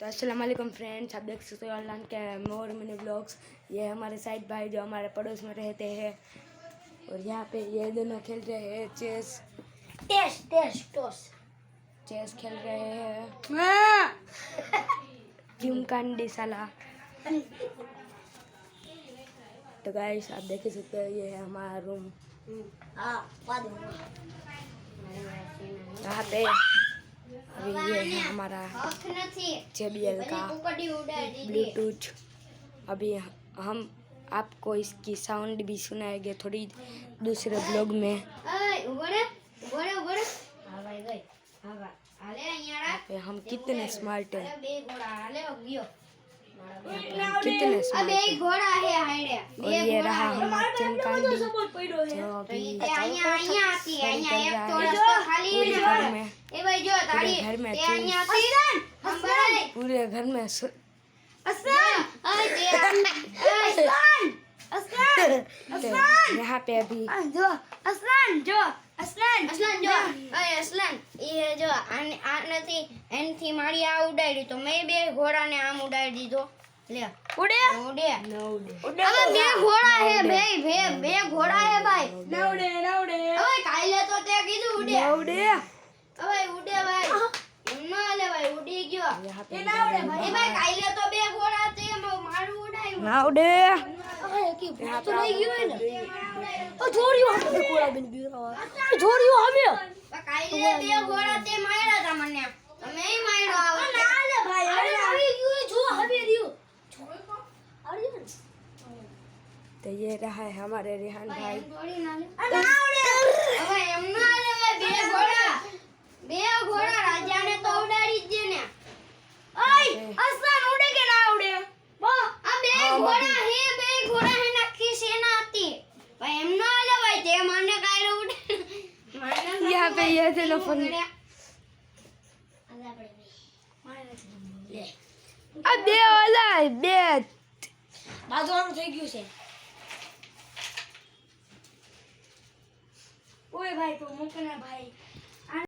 तो अस्सलाम वालेकुम फ्रेंड्स, आप देख सकते हो ऑनलाइन के मोर मिनी ब्लॉग्स। ये हमारे साइड भाई जो हमारे पड़ोस में रहते हैं, और यहाँ पे ये दोनों खेल रहे हैं चेस खेल रहे हैं। जिम कांडी साला। तो गाइस आप देख सकते हो, ये है हमारा रूम। यहाँ पे अभी ये है हमारा JBL का ब्लूटूथ। अभी हम आपको इसकी साउंड भी सुनाएंगे थोड़ी दूसरे ब्लॉग में। हम कितने स्मार्ट हैं, कितने स्मार्ट हैं। और ये रहा हमारा चिमकांडी जो अभी पूरे घर में यहाँ पे अभी એનથી મારી આ ઉડાડી તો મેં બે ઘોડાને આમ ઉડાડી દીધો. લે ઉડે હવે બે ઘોડા હે બે ઘોડા હે ભાઈ. ના ઉડે હવે કાલે તો તે કીધું ઉડે હવે ઉડે ભાઈ. એમ ન હાલે ભાઈ, ઉડી ગયો. એ ના ઉડે ભાઈ. એ ભાઈ કાલે તો બે ઘોડા તે મારું ઉડાયું. ના ઉડે હવે કે તો લઈ ગયો ને. ઓ જોડ્યો આપણે ઘોડા બની ગયો. જોડ્યો અમે કાલે બે ઘોડા તે માર્યા તા મને. તમે માર્યો. ના હાલે ભાઈ. અરે આવી ગયો જો હવે રહ્યો. तो ये रहा है हमारे रेहान भाई। બે ઘોડા રાજાને તો ઉડાડી જ ને. ઓય અસલાન ઉડે કે ના ઉડે? આ બે ઘોડા હે નક્કી સેના હતી ભાઈ. એમ ન હાલે ભાઈ, તે મને કાઈ ઉડે. यहाँ पे ये थे लोफन। अब दे वाला दे બાજવાનું થઈ ગયું છે. ઓય ભાઈ તો મૂકને ભાઈ.